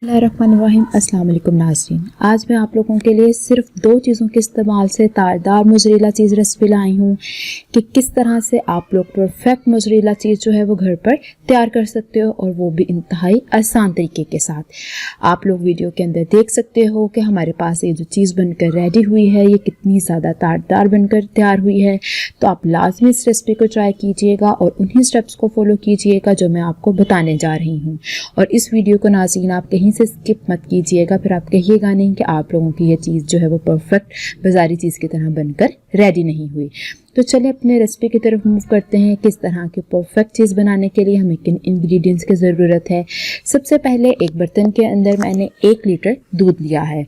बिस्मिल्लाहिर्रहमानिर्रहीम। अस्सलाम वालेकुम नाज़रीन, आज मैं आप लोगों के लिए सिर्फ 2 चीज़ों के इस्तेमाल से तारदार मोज़रेला चीज़ रेसिपी लाई हूँ कि किस तरह से आप लोग परफेक्ट मोज़रेला चीज़ जो है वो घर पर तैयार कर सकते हो, और वो भी इंतहाई आसान तरीके के साथ। आप लोग वीडियो के अंदर देख सकते हो कि हमारे पास ये जो चीज़ बनकर रेडी हुई है ये कितनी ज़्यादा तारदार बनकर तैयार हुई है। तो आप लाजमी इस रेसिपी को ट्राई कीजिएगा और उन्हीं स्टेप्स को फॉलो कीजिएगा जो मैं आपको बताने जा रही हूँ। और इस वीडियो को नाज़रीन आप कहीं से स्किप मत कीजिएगा, फिर आप कहिएगा नहीं कि आप लोगों की ये चीज़ जो है वो परफेक्ट बाज़ारी चीज़ की तरह बनकर रेडी नहीं हुई। तो चलिए अपने रेसिपी की तरफ मूव करते हैं। किस तरह की परफेक्ट चीज़ बनाने के लिए हमें किन इंग्रेडिएंट्स की ज़रूरत है। सबसे पहले एक बर्तन के अंदर मैंने 1 लीटर दूध लिया है,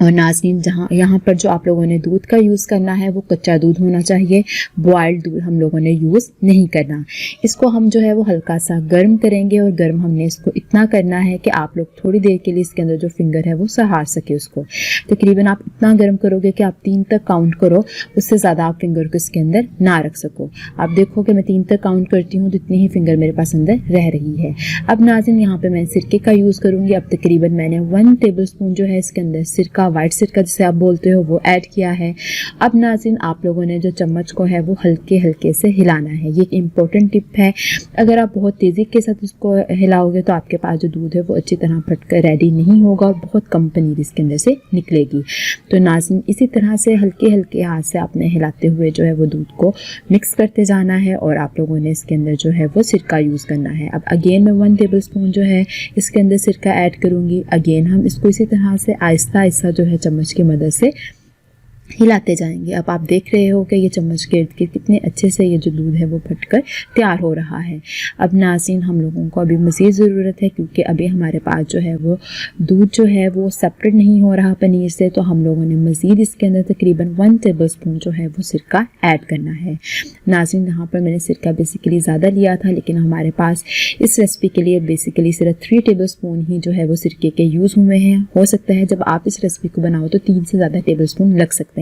और नाज़रीन यहाँ पर जो आप लोगों ने दूध का यूज़ करना है वो कच्चा दूध होना चाहिए, बॉइल्ड दूध हम लोगों ने यूज़ नहीं करना। इसको हम जो है वो हल्का सा गर्म करेंगे, और गर्म हमने इसको इतना करना है कि आप लोग थोड़ी देर के लिए इसके अंदर जो फिंगर है वो सहार सके उसको। तकरीबन आप इतना गर्म करोगे कि आप 3 तक काउंट करो, उससे ज़्यादा आप फिंगर को इसके अंदर ना रख सको। आप देखो कि मैं 3 तक काउंट करती हूँ तो इतनी ही फिंगर मेरे पास अंदर रह रही है। अब नाज़रीन यहाँ पर मैं सिरके का यूज़ करूँगी। अब तकरीबन मैंने 1 टेबल स्पून जो है इसके अंदर सिरका, वाइट सिरका जिसे आप बोलते हो, वो ऐड किया है। अब नाज़रीन आप लोगों ने जो चम्मच को है वो हल्के हल्के से हिलाना है। ये एक इम्पोर्टेंट टिप है। अगर आप बहुत तेज़ी के साथ इसको हिलाओगे तो आपके पास जो दूध है वो अच्छी तरह फटकर रेडी नहीं होगा और बहुत कम पनीर इसके अंदर से निकलेगी। तो नाज़रीन इसी तरह से हल्के हल्के हाथ से आपने हिलाते हुए जो है वो दूध को मिक्स करते जाना है, और आप लोगों ने इसके अंदर जो है वो सिरका यूज़ करना है। अब अगेन मैं 1 टेबल स्पून जो है इसके अंदर सिरका ऐड करूँगी। अगेन हम इसको इसी तरह से आहिस्ता आहिस्ता जो है चम्मच की मदद से हिलाते जाएंगे। अब आप देख रहे हो कि ये चम्मच के इर्द गिर्द कितने अच्छे से ये जो दूध है वो फटकर तैयार हो रहा है। अब नाज़रीन हम लोगों को अभी मज़ीद ज़रूरत है, क्योंकि अभी हमारे पास जो है वो दूध जो है वो सेपरेट नहीं हो रहा पनीर से, तो हम लोगों ने मज़ीद इसके अंदर तकरीबन 1 टेबल स्पून जो है वो सिरका ऐड करना है। नाज़रीन यहाँ पर मैंने सिरका बेसिकली ज़्यादा लिया था, लेकिन हमारे पास इस रेसिपी के लिए बेसिकली सिर्फ 3 टेबल स्पून ही जो है वो सिरके के यूज़ हुए हैं। हो सकता है जब आप इस रेसिपी को बनाओ तो 3 से ज़्यादा टेबल स्पून लग सकते हैं।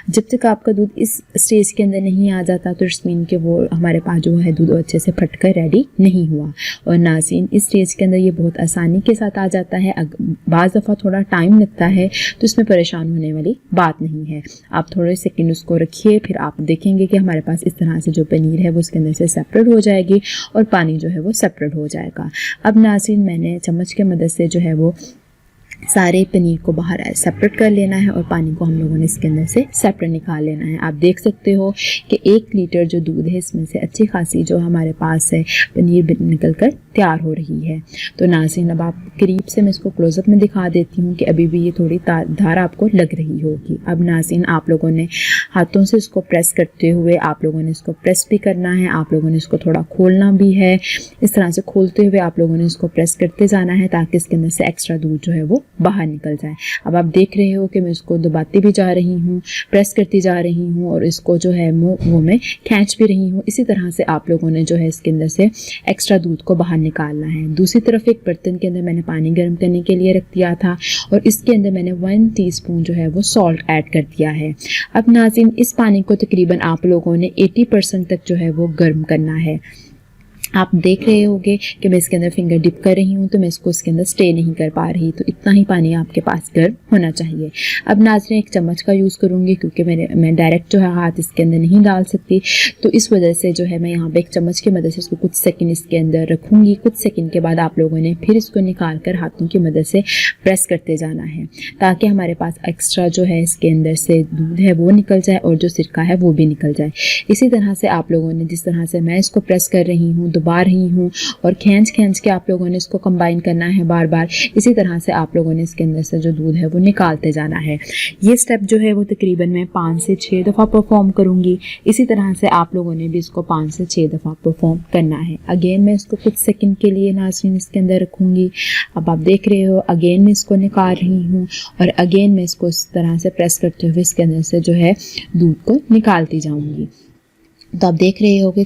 जब तक आपका दूध इस स्टेज के अंदर नहीं आ जाता तो इट्स मीन कि वो हमारे पास जो है दूध अच्छे से फटकर रेडी नहीं हुआ। और नाज़रीन इस स्टेज के अंदर ये बहुत आसानी के साथ आ जाता है। बाज़ दफ़ा थोड़ा टाइम लगता है तो इसमें परेशान होने वाली बात नहीं है। आप थोड़े सेकंड उसको रखिए, फिर आप देखेंगे कि हमारे पास इस तरह से जो पनीर है वो उसके अंदर से सेपरेट हो जाएगी और पानी जो है वो सेपरेट हो जाएगा। अब नाज़रीन मैंने चम्मच की मदद से जो है वो सारे पनीर को बाहर सेपरेट कर लेना है, और पानी को हम लोगों ने इसके अंदर से सेपरेट निकाल लेना है। आप देख सकते हो कि 1 लीटर जो दूध है इसमें से अच्छी खासी जो हमारे पास है पनीर निकल कर तैयार हो रही है। तो नाज़रीन अब आप करीब से मैं इसको क्लोजअप में दिखा देती हूँ कि अभी भी ये थोड़ी धार आपको लग रही होगी। अब नाज़रीन आप लोगों ने हाथों से इसको प्रेस करते हुए आप लोगों ने इसको प्रेस भी करना है, आप लोगों ने इसको थोड़ा खोलना भी है। इस तरह से खोलते हुए आप लोगों ने इसको प्रेस करते जाना है ताकि इसके अंदर से एक्स्ट्रा दूध जो है वो बाहर निकल जाए। अब आप देख रहे हो कि मैं इसको दबाती भी जा रही हूँ, प्रेस करती जा रही हूँ, और इसको जो है मुँह में खींच भी रही हूँ। इसी तरह से आप लोगों ने जो है इसके अंदर से एक्स्ट्रा दूध को बाहर निकालना है। दूसरी तरफ एक बर्तन के अंदर मैंने पानी गर्म करने के लिए रख दिया था, और इसके अंदर मैंने 1 टीस्पून जो है वो सॉल्ट ऐड कर दिया है। अब नाज़रीन इस पानी को तकरीबन आप लोगों ने 80% तक जो है वो गर्म करना है। आप देख रहे होंगे कि मैं इसके अंदर फिंगर डिप कर रही हूँ तो मैं इसको इसके अंदर स्टे नहीं कर पा रही, तो इतना ही पानी आपके पास गर्म होना चाहिए। अब नाज़रीन एक चम्मच का यूज़ करूँगी, क्योंकि मैं डायरेक्ट जो है हाथ इसके अंदर नहीं डाल सकती, तो इस वजह से जो है मैं यहाँ पे एक चम्मच की मदद से इसको कुछ सेकंड इसके अंदर रखूँगी। कुछ सेकंड के बाद आप लोगों ने फिर इसको निकाल कर हाथों की मदद से प्रेस करते जाना है, ताकि हमारे पास एक्स्ट्रा जो है इसके अंदर से दूध है वो निकल जाए और जो सिरका है वो भी निकल जाए। इसी तरह से आप लोगों ने जिस तरह से मैं इसको प्रेस कर रही हूँ, दबा रही हूँ और खींच के आप लोगों ने इसको कंबाइन करना है बार बार। इसी तरह से आप लोगों ने इसके अंदर से जो दूध है वो निकालते जाना है। ये स्टेप जो है वो तकरीबन मैं 5 से 6 दफ़ा परफॉर्म करूँगी। इसी तरह से आप लोगों ने भी इसको 5 से 6 दफ़ा परफॉर्म करना है। अगेन मैं इसको कुछ सेकंड के लिए नाज़रीन इसके अंदर रखूँगी। अब आप देख रहे हो अगेन मैं इसको निकाल रही हूँ, और अगेन मैं इसको इस तरह से प्रेस करते हुए इसके अंदर से जो है दूध को निकालती जाऊँगी। तो आप देख रहे होगे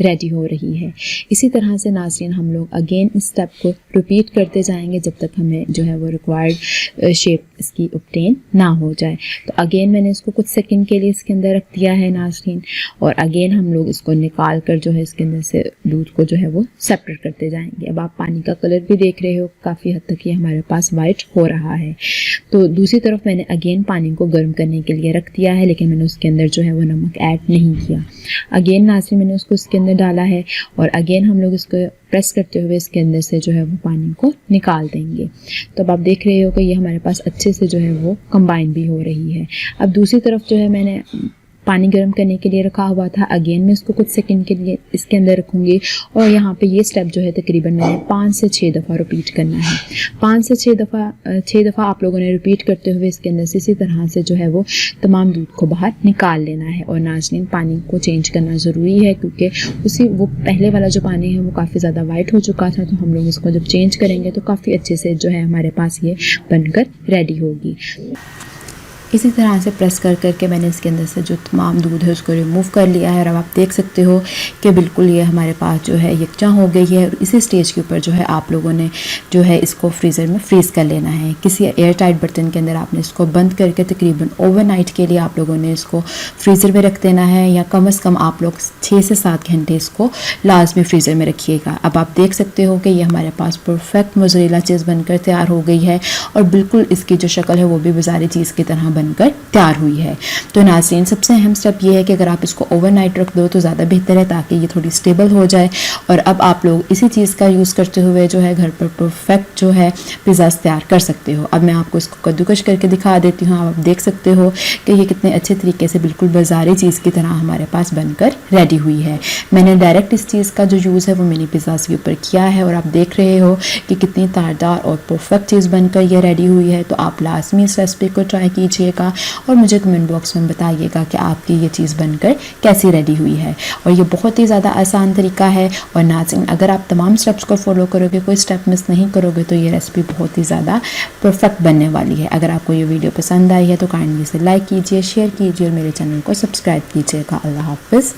रेडी हो रही है। इसी तरह से नाज़रीन हम लोग अगेन इस स्टेप को रिपीट करते जाएंगे जब तक हमें जो है वो रिक्वायर्ड शेप इसकी ऑब्टेन ना हो जाए। तो अगेन मैंने इसको कुछ सेकंड के लिए इसके अंदर रख दिया है नाज़रीन, और अगेन हम लोग इसको निकाल कर जो है इसके अंदर से दूध को जो है वो सेपरेट करते जाएंगे। अब आप पानी का कलर भी देख रहे हो, काफ़ी हद तक ये हमारे पास वाइट हो रहा है। तो दूसरी तरफ मैंने अगेन पानी को गर्म करने के लिए रख दिया है, लेकिन मैंने उसके अंदर जो है वो नमक ऐड नहीं किया। अगेन नाज़रीन मैंने उसको इसके अंदर डाला है, और अगेन हम लोग इसको प्रेस करते हुए इसके अंदर से जो है वो पानी को निकाल देंगे। तो अब आप देख रहे हो कि ये हमारे पास अच्छे से जो है वो कंबाइन भी हो रही है। अब दूसरी तरफ जो है मैंने पानी गर्म करने के लिए रखा हुआ था, अगेन मैं इसको कुछ सेकंड के लिए इसके अंदर रखूँगी, और यहाँ पे ये स्टेप जो है तकरीबन मैंने 5 से 6 दफ़ा रिपीट करना है। 5 से 6 दफ़ा आप लोगों ने रिपीट करते हुए इसके अंदर से इसी तरह से जो है वो तमाम दूध को बाहर निकाल लेना है। और नाज़रीन पानी को चेंज करना ज़रूरी है, क्योंकि वो पहले वाला जो पानी है वो काफ़ी ज़्यादा वाइट हो चुका था, तो हम लोग इसको जब चेंज करेंगे तो काफ़ी अच्छे से जो है हमारे पास ये बनकर रेडी होगी। इसी तरह से प्रेस कर करके मैंने इसके अंदर से जो तमाम दूध है उसको रिमूव कर लिया है, और अब आप देख सकते हो कि बिल्कुल ये हमारे पास जो है यकजा हो गई है। और इसी स्टेज के ऊपर जो है आप लोगों ने जो है इसको फ्रीज़र में फ्रीज़ कर लेना है। किसी एयर टाइट बर्तन के अंदर आपने इसको बंद करके तकरीबन ओवरनाइट के लिए आप लोगों ने इसको फ्रीज़र में रख देना है, या कम से कम आप लोग 6 से 7 घंटे इसको लाजमी फ्रीज़र में रखिएगा। अब आप देख सकते हो कि ये हमारे पास परफेक्ट मोज़रेला चीज़ बनकर तैयार हो गई है, और बिल्कुल इसकी जो शक्ल है वो भी बाज़ारी चीज़ की तरह बनकर तैयार हुई है। तो नाज़रीन सबसे अहम स्टेप ये है कि अगर आप इसको ओवरनाइट रख दो तो ज़्यादा बेहतर है, ताकि ये थोड़ी स्टेबल हो जाए। और अब आप लोग इसी चीज़ का यूज़ करते हुए जो है घर पर परफेक्ट जो है पिज़्ज़ाज़ तैयार कर सकते हो। अब मैं आपको इसको कद्दूकश करके दिखा देती हूँ। आप देख सकते हो कि ये कितने अच्छे तरीके से बिल्कुल बाज़ारी चीज़ की तरह हमारे पास बनकर रेडी हुई है। मैंने डायरेक्ट इस चीज़ का जो यूज़ है वो मिनी पिज़्ज़ाज़ के ऊपर किया है, और आप देख रहे हो कि कितनी तारदार और परफेक्ट चीज़ बनकर ये रेडी हुई है। तो आप लाजमी इस रेसिपी को ट्राई कीजिएगा, और मुझे कमेंट बॉक्स में बताइएगा कि आपकी ये चीज़ बनकर कैसी रेडी हुई है। और ये बहुत ही ज़्यादा आसान तरीका है, और नाज़रीन अगर आप तमाम स्टेप्स को फॉलो करोगे, कोई स्टेप मिस नहीं करोगे, तो ये रेसिपी बहुत ही ज़्यादा परफेक्ट बनने वाली है। अगर आपको ये वीडियो पसंद आई है तो काइंडली इसे लाइक कीजिए, शेयर कीजिए, और मेरे चैनल को सब्सक्राइब कीजिएगा। अल्लाह हाफ़िज़।